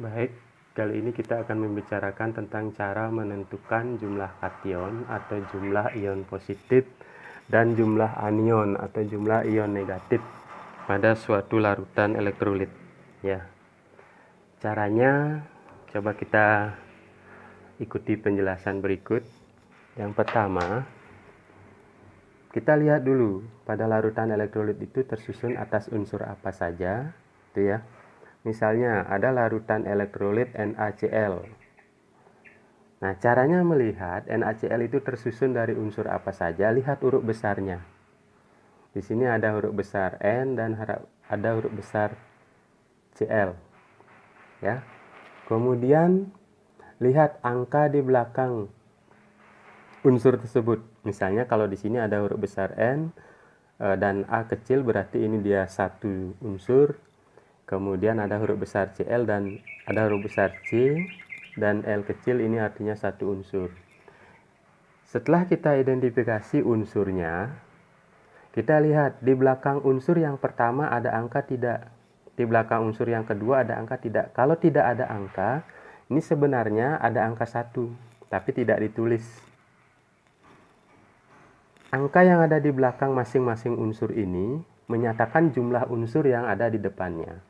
Baik, kali ini kita akan membicarakan tentang cara menentukan jumlah kation atau jumlah ion positif dan jumlah anion atau jumlah ion negatif pada suatu larutan elektrolit. Ya, caranya coba kita ikuti penjelasan berikut. Yang pertama, kita lihat dulu pada larutan elektrolit itu tersusun atas unsur apa saja, itu ya. Misalnya ada larutan elektrolit NaCl. Nah, caranya melihat NaCl itu tersusun dari unsur apa saja, lihat huruf besarnya. Di sini ada huruf besar N dan ada huruf besar Cl. Ya. Kemudian lihat angka di belakang unsur tersebut. Misalnya kalau di sini ada huruf besar N dan A kecil, berarti ini dia satu unsur. Kemudian ada huruf besar Cl dan ada huruf besar C dan L kecil, ini artinya satu unsur. Setelah kita identifikasi unsurnya, kita lihat di belakang unsur yang pertama ada angka tidak. Di belakang unsur yang kedua ada angka tidak. Kalau tidak ada angka, ini sebenarnya ada angka 1, tapi tidak ditulis. Angka yang ada di belakang masing-masing unsur ini menyatakan jumlah unsur yang ada di depannya.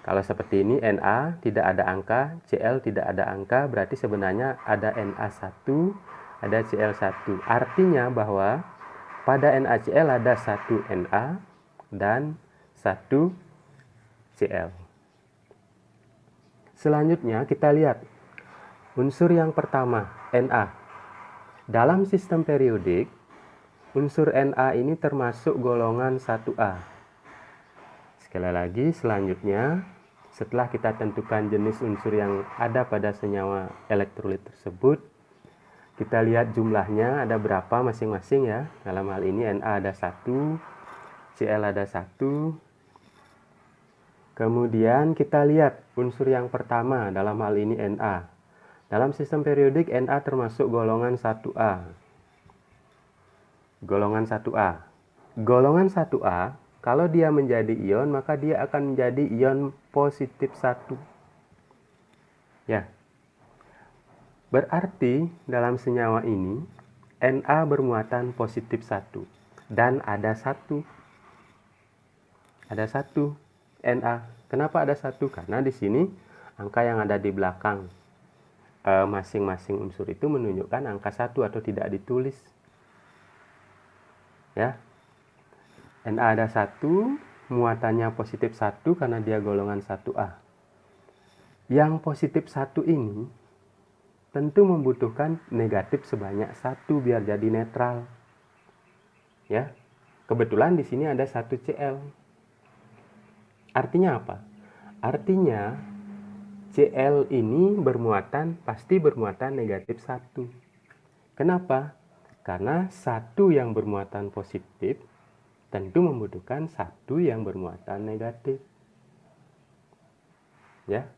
Kalau seperti ini, Na tidak ada angka, Cl tidak ada angka, berarti sebenarnya ada Na1, ada Cl1. Artinya bahwa pada NaCl ada 1 Na dan 1 Cl. Selanjutnya kita lihat unsur yang pertama, Na. Dalam sistem periodik, unsur Na ini termasuk golongan 1A. Sekali lagi, selanjutnya setelah kita tentukan jenis unsur yang ada pada senyawa elektrolit tersebut, kita lihat jumlahnya ada berapa masing-masing ya. Dalam hal ini Na ada 1, Cl ada 1. Kemudian kita lihat unsur yang pertama, dalam hal ini Na. Dalam sistem periodik Na termasuk golongan 1A. Golongan 1A. Golongan 1A, kalau dia menjadi ion, maka dia akan menjadi ion positif 1. Ya. Berarti dalam senyawa ini Na bermuatan positif 1 dan ada 1. Ada 1 Na. Kenapa ada 1? Karena di sini angka yang ada di belakang masing-masing unsur itu menunjukkan angka 1 atau tidak ditulis. Ya. Na ada 1, muatannya positif 1 karena dia golongan 1A. Yang positif 1 ini tentu membutuhkan negatif sebanyak 1 biar jadi netral. Ya. Kebetulan di sini ada 1 Cl. Artinya apa? Artinya Cl ini pasti bermuatan negatif 1. Kenapa? Karena 1 yang bermuatan positif tentu membutuhkan 1 yang bermuatan negatif. Ya.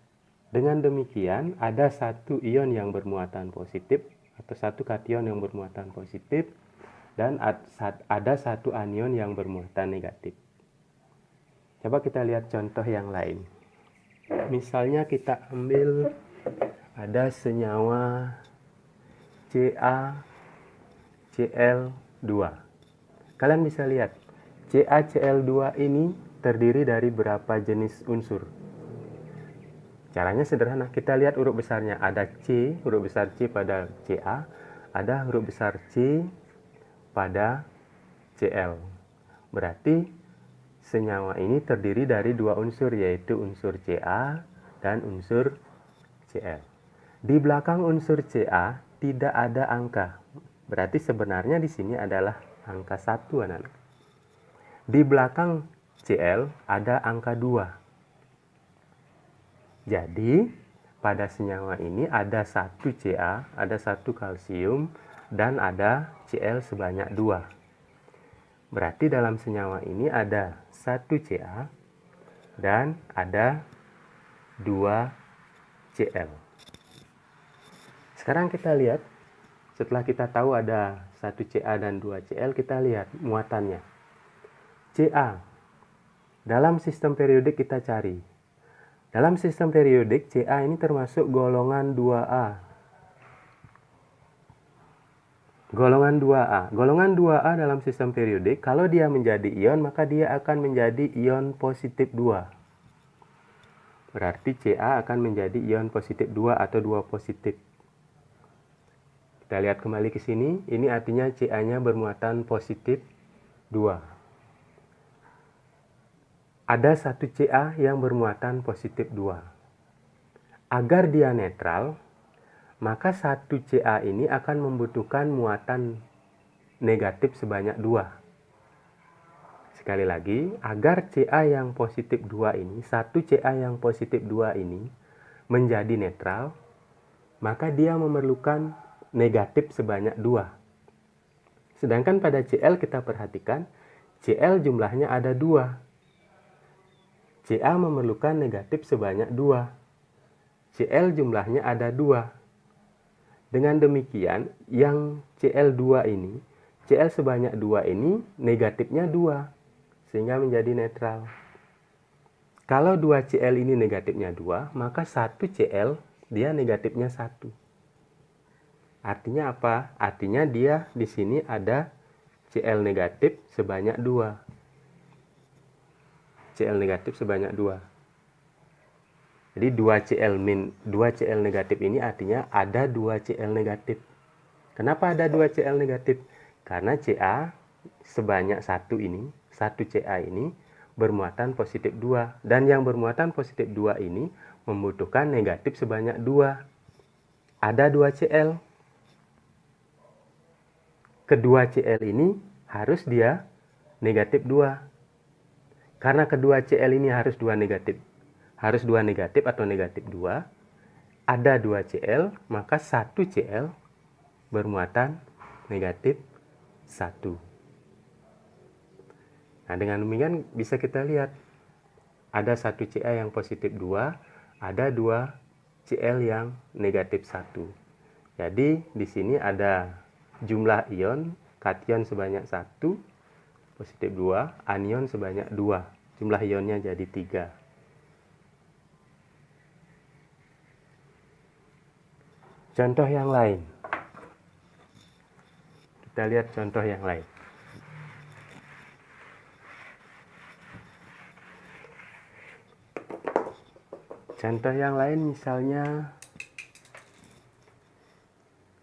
Dengan demikian, ada 1 ion yang bermuatan positif atau 1 kation yang bermuatan positif dan ada 1 anion yang bermuatan negatif. Coba kita lihat contoh yang lain. Misalnya kita ambil ada senyawa CaCl2. Kalian bisa lihat CaCl2 ini terdiri dari berapa jenis unsur. Caranya sederhana, kita lihat huruf besarnya. Ada C, huruf besar C pada Ca, ada huruf besar C pada Cl. Berarti senyawa ini terdiri dari 2 unsur, yaitu unsur Ca dan unsur Cl. Di belakang unsur Ca tidak ada angka. Berarti sebenarnya di sini adalah angka 1, anak-anak. Di belakang Cl ada angka 2. Jadi, pada senyawa ini ada 1 Ca, ada 1 kalsium, dan ada Cl sebanyak 2. Berarti dalam senyawa ini ada 1 Ca dan ada 2 Cl. Sekarang kita lihat, setelah kita tahu ada 1 Ca dan 2 Cl, kita lihat muatannya. Ca, dalam sistem periodik kita cari Dalam sistem periodik, Ca ini termasuk golongan 2A. Golongan 2A. Golongan 2A dalam sistem periodik, kalau dia menjadi ion, maka dia akan menjadi ion positif 2. Berarti Ca akan menjadi ion positif 2 atau 2 positif. Kita lihat kembali ke sini, ini artinya Ca-nya bermuatan positif 2. Ada satu Ca yang bermuatan positif 2. Agar dia netral, maka satu Ca ini akan membutuhkan muatan negatif sebanyak 2. Sekali lagi, agar Ca yang positif 2 ini, satu Ca yang positif 2 ini menjadi netral, maka dia memerlukan negatif sebanyak 2. Sedangkan pada Cl kita perhatikan, Cl jumlahnya ada 2. Ca memerlukan negatif sebanyak 2. Cl jumlahnya ada 2. Dengan demikian, yang Cl2 ini, Cl sebanyak 2 ini negatifnya 2, sehingga menjadi netral. Kalau 2 Cl ini negatifnya 2, maka 1 Cl dia negatifnya 1. Artinya apa? Artinya dia di sini ada Cl negatif sebanyak 2. Cl negatif sebanyak 2. Jadi 2 Cl negatif ini artinya ada 2 Cl negatif. Kenapa ada 2 Cl negatif? Karena Ca sebanyak 1 ini, 1 Ca ini bermuatan positif 2. Dan yang bermuatan positif 2 ini membutuhkan negatif sebanyak 2. Ada 2 Cl. Kedua Cl ini harus dia negatif 2. Karena kedua Cl ini harus 2 negatif. Harus 2 negatif atau negatif 2. Ada 2 Cl, maka 1 Cl bermuatan negatif 1. Nah, dengan demikian bisa kita lihat ada 1 Ca yang positif 2, ada 2 Cl yang negatif 1. Jadi di sini ada jumlah ion, kation sebanyak 1, positif 2, anion sebanyak 2. Jumlah ionnya jadi 3. Contoh yang lain. Kita lihat contoh yang lain. Contoh yang lain misalnya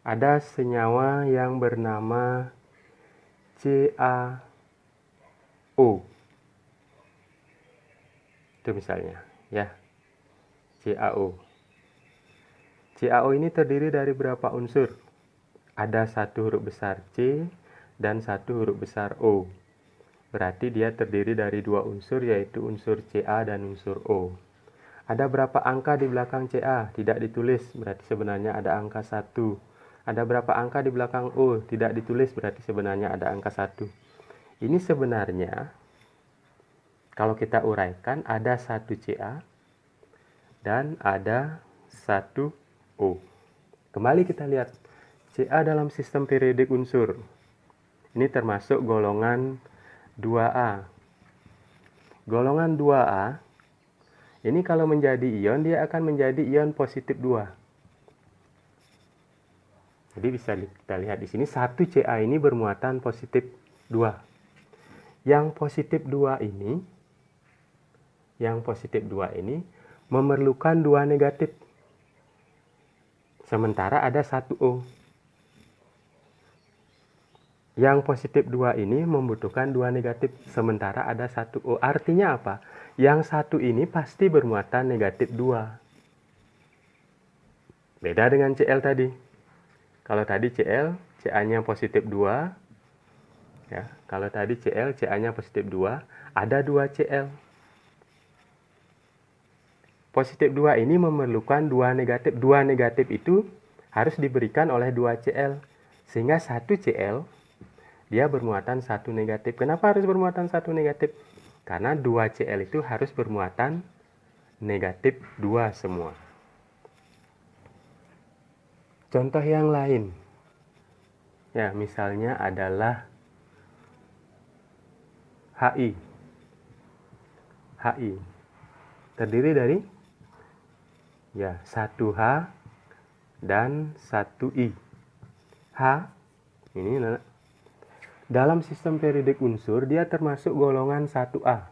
ada senyawa yang bernama CaO. Itu misalnya, ya. CaO. CaO ini terdiri dari berapa unsur? Ada satu huruf besar C dan satu huruf besar O. Berarti dia terdiri dari 2 unsur, yaitu unsur Ca dan unsur O. Ada berapa angka di belakang Ca? Tidak ditulis, berarti sebenarnya ada angka 1. Ada berapa angka di belakang O? Tidak ditulis, berarti sebenarnya ada angka 1. Ini sebenarnya, kalau kita uraikan, ada 1 Ca dan ada 1 O. Kembali kita lihat, Ca dalam sistem periodik unsur. Ini termasuk golongan 2A. Golongan 2A, ini kalau menjadi ion, dia akan menjadi ion positif 2. Jadi bisa kita lihat di sini, 1 Ca ini bermuatan positif 2. Yang positif 2 ini, memerlukan 2 negatif. Sementara ada 1 O. Yang positif 2 ini membutuhkan 2 negatif, sementara ada 1 O. Artinya apa? Yang 1 ini pasti bermuatan negatif 2. Beda dengan Cl tadi. Kalau tadi Cl, Ca-nya positif 2. Ya, kalau tadi Cl, Ca-nya positif 2, ada 2 Cl. Positif 2 ini memerlukan 2 negatif. 2 negatif itu harus diberikan oleh 2 Cl. Sehingga 1 Cl dia bermuatan 1 negatif. Kenapa harus bermuatan 1 negatif? Karena 2 Cl itu harus bermuatan negatif 2 semua. Contoh yang lain. Ya, misalnya adalah Hi. Hi terdiri dari Ya, 1H dan 1I. H ini dalam sistem periodik unsur dia termasuk golongan 1A.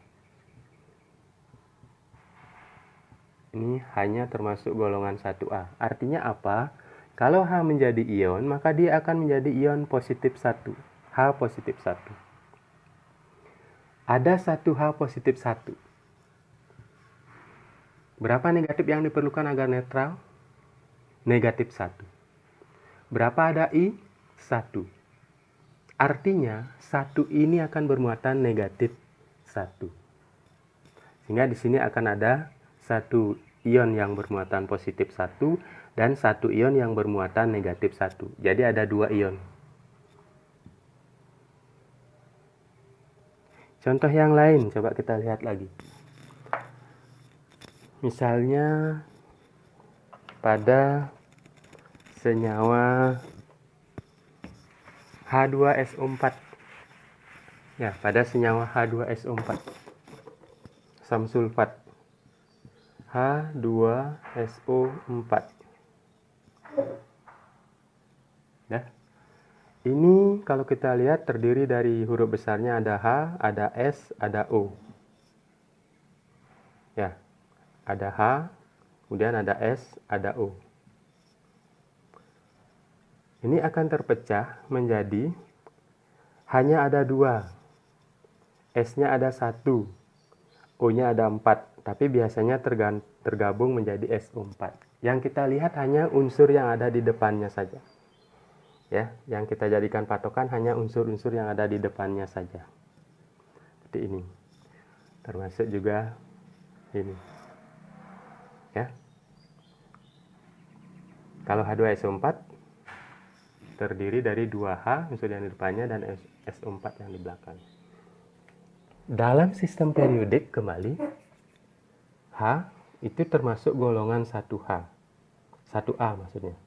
Ini hanya termasuk golongan 1A. Artinya apa? Kalau H menjadi ion, maka dia akan menjadi ion positif 1. H positif 1. Ada 1H positif 1. Berapa negatif yang diperlukan agar netral? Negatif 1. Berapa ada I? 1. Artinya 1 ini akan bermuatan negatif 1. Sehingga di sini akan ada 1 ion yang bermuatan positif 1 dan 1 ion yang bermuatan negatif 1. Jadi ada 2 ion. Contoh yang lain coba kita lihat lagi. Misalnya pada senyawa H2SO4. Ya, pada senyawa H2SO4. Samsulfat. H2SO4. Ya. Ini kalau kita lihat terdiri dari huruf besarnya ada H, ada S, ada O. Ya. Ada H, kemudian ada S, ada O. Ini akan terpecah menjadi hanya ada 2. S-nya ada 1. O-nya ada 4. Tapi biasanya tergabung menjadi SO4. Yang kita lihat hanya unsur yang ada di depannya saja. Ya, yang kita jadikan patokan hanya unsur-unsur yang ada di depannya saja. Seperti ini. Termasuk juga ini. Ya. Kalau H2SO4 terdiri dari 2H unsur yang di depannya dan SO4 yang di belakang. Dalam sistem periodik kembali, H itu termasuk golongan 1H. 1A maksudnya.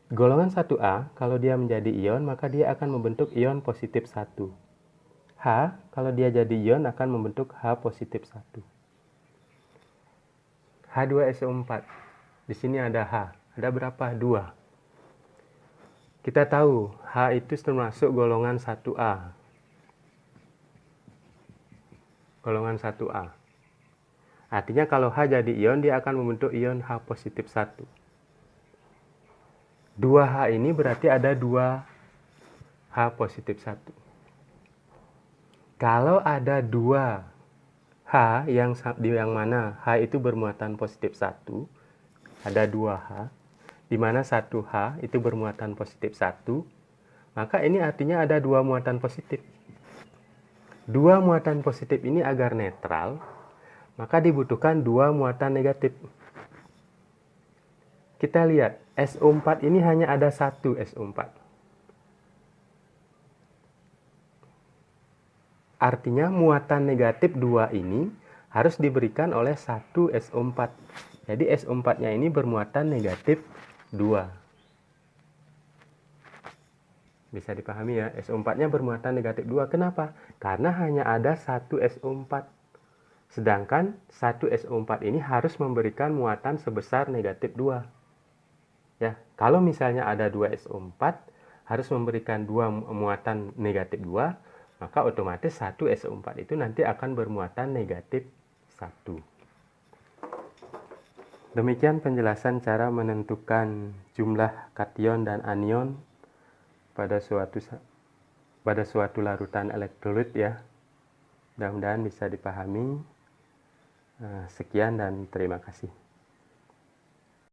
Golongan 1A kalau dia menjadi ion maka dia akan membentuk ion positif 1. H kalau dia jadi ion akan membentuk H positif 1. H2SO4. Di sini ada H. Ada berapa? 2. Kita tahu H itu termasuk golongan 1A. Golongan 1A. Artinya kalau H jadi ion, dia akan membentuk ion H positif 1. 2H ini berarti ada 2H positif 1. Kalau ada 2H yang mana H itu bermuatan positif 1, ada 2H, di mana 1H itu bermuatan positif 1, maka ini artinya ada 2 muatan positif. 2 muatan positif ini agar netral, maka dibutuhkan 2 muatan negatif. Kita lihat, SO4 ini hanya ada 1 SO4. Artinya muatan negatif 2 ini harus diberikan oleh 1 SO4. Jadi SO4-nya ini bermuatan negatif 2. Bisa dipahami ya, SO4-nya bermuatan negatif 2. Kenapa? Karena hanya ada 1 SO4. Sedangkan 1 SO4 ini harus memberikan muatan sebesar negatif 2. Ya, kalau misalnya ada 2 SO4 harus memberikan 2 muatan negatif 2, maka otomatis 1 SO4 itu nanti akan bermuatan negatif 1. Demikian penjelasan cara menentukan jumlah kation dan anion pada suatu larutan elektrolit ya. Mudah-mudahan bisa dipahami. Sekian dan terima kasih.